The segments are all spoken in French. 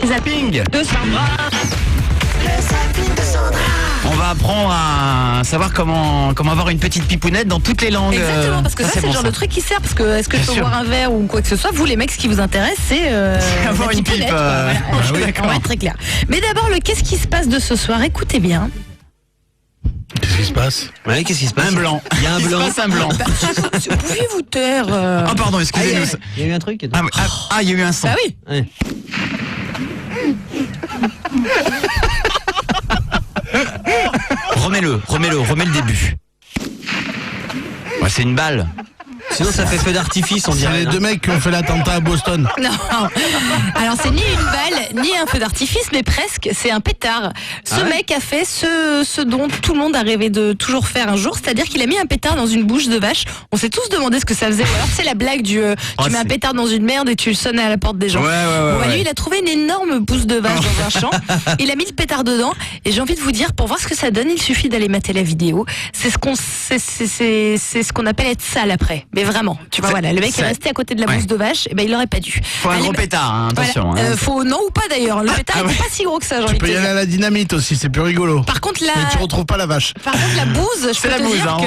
Zapping De Sandra. On va apprendre à savoir comment avoir une petite pipounette dans toutes les langues. Exactement, parce que ça, c'est le bon, genre ça. de truc qui sert. Parce que est-ce que je peux sûr. boire un verre ou quoi que ce soit? Vous, les mecs, ce qui vous intéresse, c'est avoir la une pipe, pipounette, quoi. Voilà. oui, On d'accord. va être très clair. Mais d'abord, qu'est-ce qui se passe de ce soir? Écoutez bien. Qu'est-ce qui se passe? Ouais, qu'est-ce qui se passe? Un blanc. Il y a un blanc. Il se passe un blanc. Pouviez-vous taire Ah pardon, excusez-nous. Il y a eu un truc. Il y a eu un son. Bah oui. Ouais. Remets le début. Ouais, c'est une balle. Sinon, ça fait feu d'artifice, on C'est dirait. les deux mecs qui ont fait l'attentat à Boston. Non. Alors c'est ni une balle, ni un feu d'artifice, mais presque, c'est un pétard. Ce mec a fait ce dont tout le monde a rêvé de toujours faire un jour, c'est-à-dire qu'il a mis un pétard dans une bouche de vache. On s'est tous demandé ce que ça faisait. Ou alors c'est la blague du tu mets un pétard dans une merde et tu le sonnes à la porte des gens. Ouais. Lui, il a trouvé une énorme bouse de vache dans un champ. Il a mis le pétard dedans et j'ai envie de vous dire, pour voir ce que ça donne, il suffit d'aller mater la vidéo. C'est ce qu'on appelle être sale après. Mais vraiment, tu vois, voilà, le mec est resté à côté de la bouse de vache, et ben il aurait pas dû. Faut un Allez, gros pétard, hein, attention. voilà. Hein. Faut non ou pas d'ailleurs. Le pétard n'était pas si gros que ça, j'ai envie Tu de peux te y aller dire. à la dynamite aussi, c'est plus rigolo. Par contre Mais tu retrouves pas la vache. la bouse, je peux la te bouse, dire hein.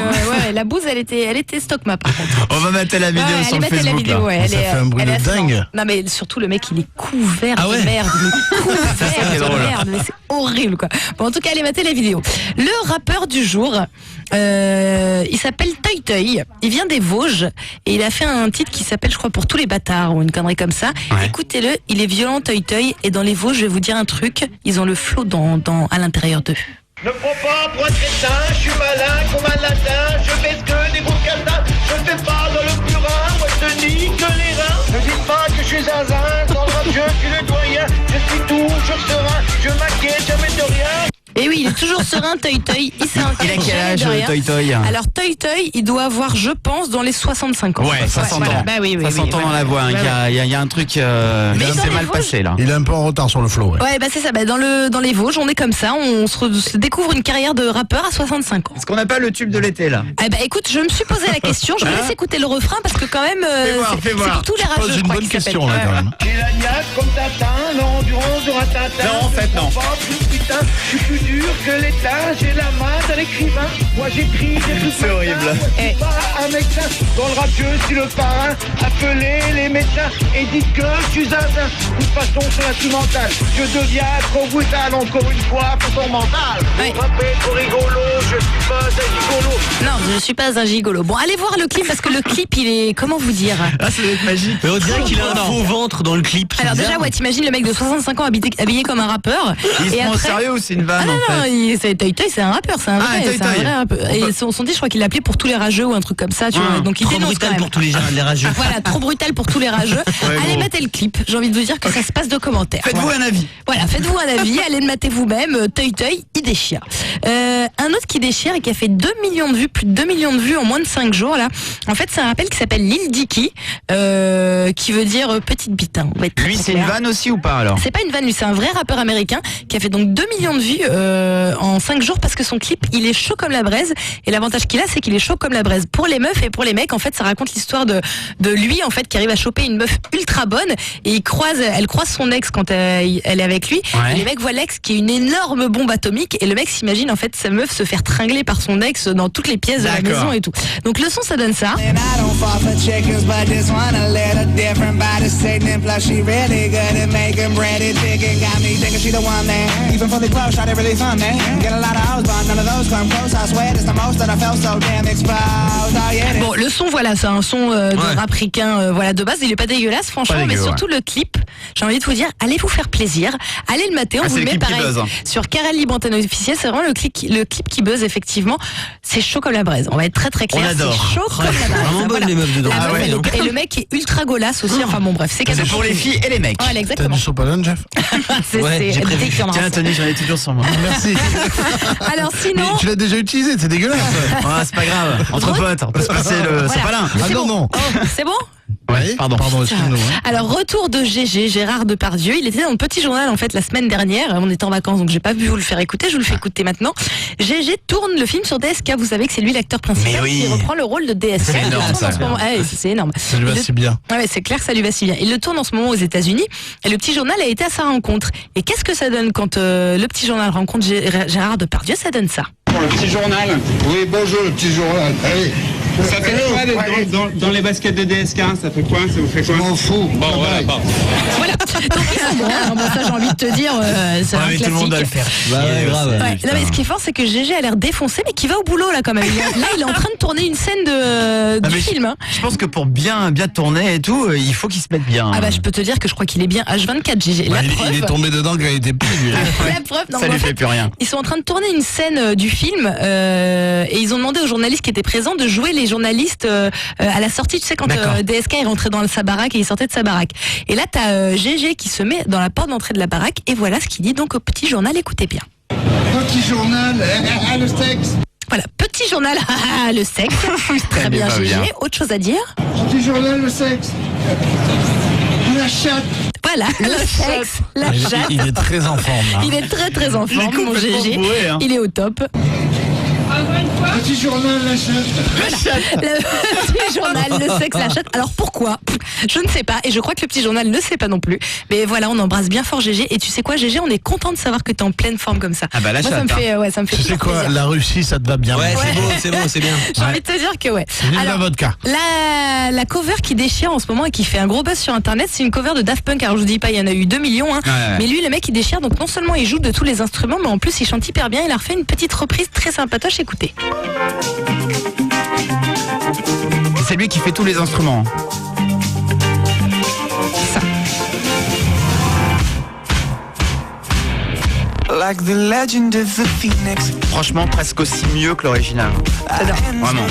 que la bouse, elle était stockma par contre. On va mettre la vidéo Ouais, sur allez le mettre la Facebook. vidéo, là. ouais, elle Ça est- fait un bruit elle de est assez dingue. marrante. Non mais surtout le mec, il est couvert Ah ouais de merde, mais couvert c'est de drôle. merde, mais c'est horrible quoi. Bon, en tout cas, allez mater la vidéo. Le rappeur du jour, il s'appelle Toy Toy. Il vient des Vosges et il a fait un titre qui s'appelle, je crois, Pour tous les bâtards ou une connerie comme ça. Ouais. Écoutez-le, il est violent Toy Toy et dans les Vosges, je vais vous dire un truc, ils ont le flot à l'intérieur d'eux. Ne prends pas pour un crétin, je suis malin comme un latin, je fais ce que des gros catins, je fais pas dans le purin, moi je te nique les reins. Ne dites pas que je suis zinzin, dans le rap je suis le doyen, je suis toujours serein, je m'inquiète jamais de rien. Et oui, il est toujours serein, Toy Toy. Il s'est Il a inquiété quel âge, de rien. Toy Toy? Alors Toy Toy, il doit avoir, je pense, dans les 65 ans. Ouais, ça s'entend. Voilà. Bah oui, Ça s'entend dans la voix. Hein, qu'il y a un truc qui dans s'est les mal Vosges- passé là. Il est un peu en retard sur le flow. Ouais. Ouais, bah c'est ça. Bah dans les Vosges, on est comme ça. On se découvre une carrière de rappeur à 65 ans. Est-ce qu'on n'a pas le tube de l'été là? Eh bah écoute, je me suis posé la question. Je vais laisser écouter le refrain parce que quand même, Fais voir. c'est pour tous les rageux, Pose je une crois bonne qu'il s'appelle. question là quand même. J'ai la niaque comme Tintin, l'endurance de Ratintin. Non, en fait, non. Pas plus putain, je suis plus dur que l'État, j'ai la main d'un écrivain. Moi j'écris des trucs. C'est horrible. Moi je suis pas un médecin, dans le rap je suis le parrain. Appelez les médecins et dites que je suis zinzin. De toute façon sur l'instrumental, je deviens trop brutal encore une fois pour ton mental. Ouais. Vous rappelez trop rigolo, je suis pas un rigolo. Non, je suis pas un gigolo. Bon, allez voir le clip parce que le clip, il est, comment vous dire? Ah, ça doit être magique. Mais on dirait qu'il a un faux ventre dans le clip. c'est Alors déjà, bizarre. ouais, t'imagines le mec de 65 ans habillé comme un rappeur. Il se et prend au après- sérieux ou c'est une Ah vanne non, en non, fait? c'est Toy Toy, c'est un rappeur, c'est un vrai, Toy c'est un Toy. vrai rappeur. Et son dit, je crois qu'il l'appelait Pour tous les rageux ou un truc comme ça, tu vois. Donc il Trop dénonce quand brutal même. pour tous les rageux. Voilà, trop brutal pour tous les rageux. Allez bon. mater le clip. J'ai envie de vous dire que ça se passe de commentaires. Faites-vous un avis. Voilà, faites-vous un avis, allez le mater vous-même. Toy Toy, il déchire. Un autre qui déchire et qui a fait 2 millions de vues, plus de 2 millions de vues en moins de 5 jours là. En fait, c'est un rappel qui s'appelle Lil Dicky, qui veut dire petite bite. Hein. On va être très, Lui, très c'est une clair. vanne aussi ou pas alors? C'est pas une vanne, lui, c'est un vrai rappeur américain qui a fait donc 2 millions de vues en 5 jours parce que son clip, il est chaud comme la braise. Et l'avantage qu'il a, c'est qu'il est chaud comme la braise. Pour les meufs et pour les mecs, en fait, ça raconte l'histoire de lui, en fait, qui arrive à choper une meuf ultra bonne et elle croise son ex quand elle est avec lui. Ouais. Et les mecs voient l'ex qui est une énorme bombe atomique et le mec s'imagine, en fait, sa meuf se faire tringler par son ex dans toutes les pièces de la D'accord. maison et tout. Donc le son, ça donne ça. And I don't fall for chickens, but this one a little different by the sickening. Plus she really good at making breaded chicken. Got me thinking she the one, man. Even fully close, shot it really fun, man. Get a lot of hoes, but none of those come close. I swear it's the most that I felt so damn exposed. Oh yeah. Bon, le son, voilà, c'est un son de rap ricain, voilà, de base, il est pas dégueulasse, franchement, Pas mais dégueu, surtout le clip, j'ai envie de vous dire, allez vous faire plaisir, allez le mater, on Ah, vous c'est le le met clip qui pareil buzz, hein. sur Karel Libre Antenne officielle, c'est vraiment le clip qui buzz, effectivement, c'est chaud comme la braise, on va être très très clair, On adore. c'est chaud comme la braise. Vraiment bonne Voilà. les meufs dedans. La Ah meuf, ouais, elle est- donc. et le mec est ultra golasse aussi, enfin bon, bref, c'est quelque C'est chose. pour les filles et les mecs. Voilà, T'as exactement. du sopalon, Jeff? C'est Ouais, j'ai prévu. dégueulasse. Tiens, Tony, j'en ai toujours sur moi. Merci. Alors Mais sinon, tu l'as déjà utilisé, c'est dégueulasse. Ah, c'est pas grave. Entre potes, on peut se passer le voilà. sopalin. Ah C'est non, bon. non. Oh, c'est bon? Ouais, pardon. excuse-nous. hein. Alors, retour de GG, Gérard Depardieu. Il était dans le Petit Journal, en fait, la semaine dernière. On était en vacances, donc j'ai pas pu vous le faire écouter. Je vous le fais écouter maintenant. GG tourne le film sur DSK. Vous savez que c'est lui l'acteur principal Mais oui. qui reprend le rôle de DSK. C'est Il le énorme, tourne ça. en ce moment. Ah, c'est énorme. Ça lui va Il le- si bien. Ouais, c'est clair que ça lui va si bien. Il le tourne en ce moment aux États-Unis. Et le Petit Journal a été à sa rencontre. Et qu'est-ce que ça donne quand le Petit Journal rencontre Gérard Depardieu? Ça donne ça. Le petit journal, Oui, bonjour, le petit journal. Allez. ça fait quoi d'être dans les baskets de DSK? Ça fait quoi? Ça vous fait Je quoi? m'en fous. Bon, voilà, Bye bye. Voilà. Donc ils sont bons. Alors, bon, ça, j'ai envie de te dire, c'est un mais classique. tout le monde doit le faire. Bah ouais, grave. Ouais. Non, mais ce qui est fort, c'est que GG a l'air défoncé, mais qui va au boulot là quand même. Là, il est en train de tourner une scène Non, du mais film. Hein. Je pense que pour bien tourner et tout, il faut qu'il se mette bien. Ah bah je peux te dire que je crois qu'il est bien H24 GG. Bah, La il preuve. est tombé dedans quand il était petit, lui. La preuve. Non, Ça mais lui en fait, fait plus rien. ils sont en train de tourner une scène du film et ils ont demandé aux journalistes qui étaient présents de jouer les journalistes à la sortie. Tu sais quand D'accord. DSK est rentré dans sa baraque et il sortait de sa baraque. Et là t'as GG qui se met dans la porte d'entrée de la baraque et voilà ce qu'il dit donc au Petit Journal. Écoutez bien. Petit journal, le sexe. Voilà, Petit Journal, le sexe. Très bien pas GG. bien. Autre chose à dire? Petit journal, le sexe. La chatte. Voilà, le sexe, la chatte. Il est très en forme. là. Il est très très en Il est forme, mon complètement GG. bourré, hein. Il est au top. Petit journal, la chatte. Le Petit Journal, le sexe, la chatte. Alors pourquoi? Je ne sais pas. Et je crois que le Petit Journal ne sait pas non plus. Mais voilà, on embrasse bien fort GG. Et tu sais quoi, GG, on est content de savoir que t'es en pleine forme comme ça. Ah bah la Moi, ça chatte, me fait, ouais, ça me fait Tu sais toujours quoi, plaisir. la Russie, ça te va bien. Ouais, c'est beau, c'est bien. J'ai envie de te dire que ouais. Vive la Alors, vodka. la cover qui déchire en ce moment et qui fait un gros buzz sur internet, c'est une cover de Daft Punk. Alors je vous dis pas, il y en a eu 2 millions, hein. Ouais. Mais lui, le mec, il déchire. Donc non seulement il joue de tous les instruments, mais en plus il chante hyper bien. Il a refait une petite reprise très sympatoche. Écoutez. C'est lui qui fait tous les instruments. Like the legend of the phoenix. Franchement, presque aussi mieux que l'original. Vraiment.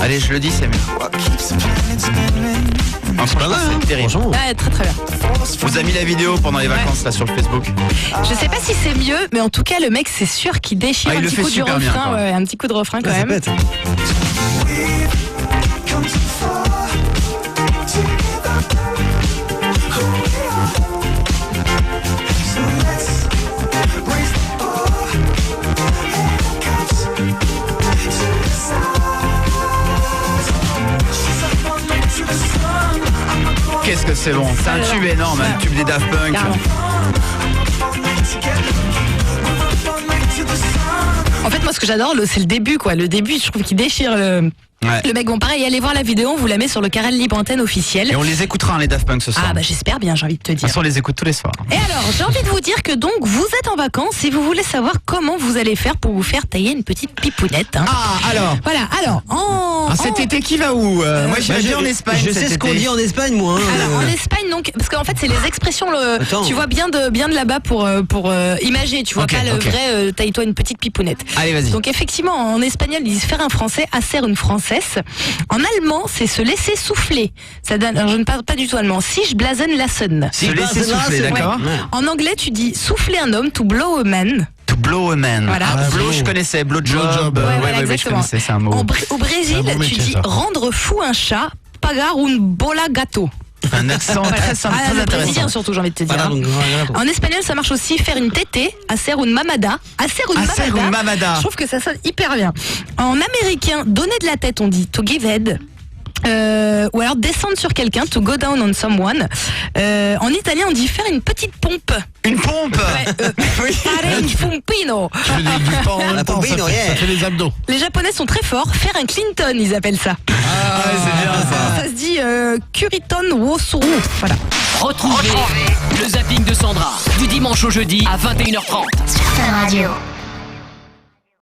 Allez, je le dis, c'est mieux. What keeps the planet spinning? En franchement, c'est terrible. Franchement. Ouais, très très bien. On vous a mis la vidéo pendant les vacances là sur le Facebook. Je sais pas si c'est mieux, mais en tout cas, le mec, c'est sûr qu'il déchire Ah, il un le petit fait coup du super bien, refrain. quoi. Ouais, un petit coup de refrain quand C'est même. bête. Come too far to give up who we are. So let's raise the bar and cuts to the stars. She's up all night to the sun. I'm up all Qu'est-ce que c'est bon. C'est un tube énorme, un tube des Daft Punk. Carrément. night together. We're up all night to the sun. En fait, moi, ce que j'adore, c'est le début, quoi. Le début, je trouve qu'il déchire Ouais. le mec. Bon, pareil, allez voir la vidéo, on vous la met sur le Carrel Libre Antenne officiel. Et on les écoutera, hein, les Daft Punk ce soir. Ah, bah, j'espère bien, j'ai envie de te De toute dire. façon, on les écoute tous les soirs. Et alors, j'ai envie de vous dire que donc, vous êtes en vacances et vous voulez savoir comment vous allez faire pour vous faire tailler une petite pipounette. Hein. Ah, alors Voilà, alors, cet été, qui va où Moi, j'irai bien en Espagne. Je sais cet ce qu'on été. dit en Espagne, moi. hein. Alors, en Espagne, donc, parce qu'en fait, c'est les expressions, Attends. tu vois bien de là-bas pour imager, tu vois Ok, pas le ok. vrai taille-toi une petite pipounette. Allez, vas-y. Donc, effectivement, en espagnol, ils disent faire un français, hacer une française. En allemand, c'est se laisser souffler. Ça donne, alors, je ne parle pas du tout allemand. Si je blason lassen. Se laisser souffler, d'accord Ouais. En anglais, tu dis souffler un homme, to blow a man. To blow a man. Voilà. Ah, blow, blow. je connaissais. Blow job. Blowjob. Ouais, voilà, je exactement. connaissais, c'est un mot. Au Brésil, C'est un bon tu métier, dis ça. rendre fou un chat, pagar un bola gato. Un accent très simple, Ah, très le intéressant. brésilien surtout, j'ai envie de te dire. Voilà, hein. donc, voilà. En espagnol, ça marche aussi faire une tétée, hacer une mamada. Hacer Hacer une mamada. Je trouve que ça sonne hyper bien. En américain, donner de la tête, on dit to give head. Ou alors descendre sur quelqu'un, to go down on someone. En italien, on dit faire une petite pompe. Une pompe. Oui. Fare un pompino. Tu fais du sport en La même temps, ça pompino, fait, yeah. ça fait les abdos. Les Japonais sont très forts. Faire un Clinton, ils appellent ça. Ah, ouais, c'est bien ça. Ça se dit Kuriton Wosuru. Voilà. Retrouvez le zapping de Sandra du dimanche au jeudi à 21h30. Fun Radio.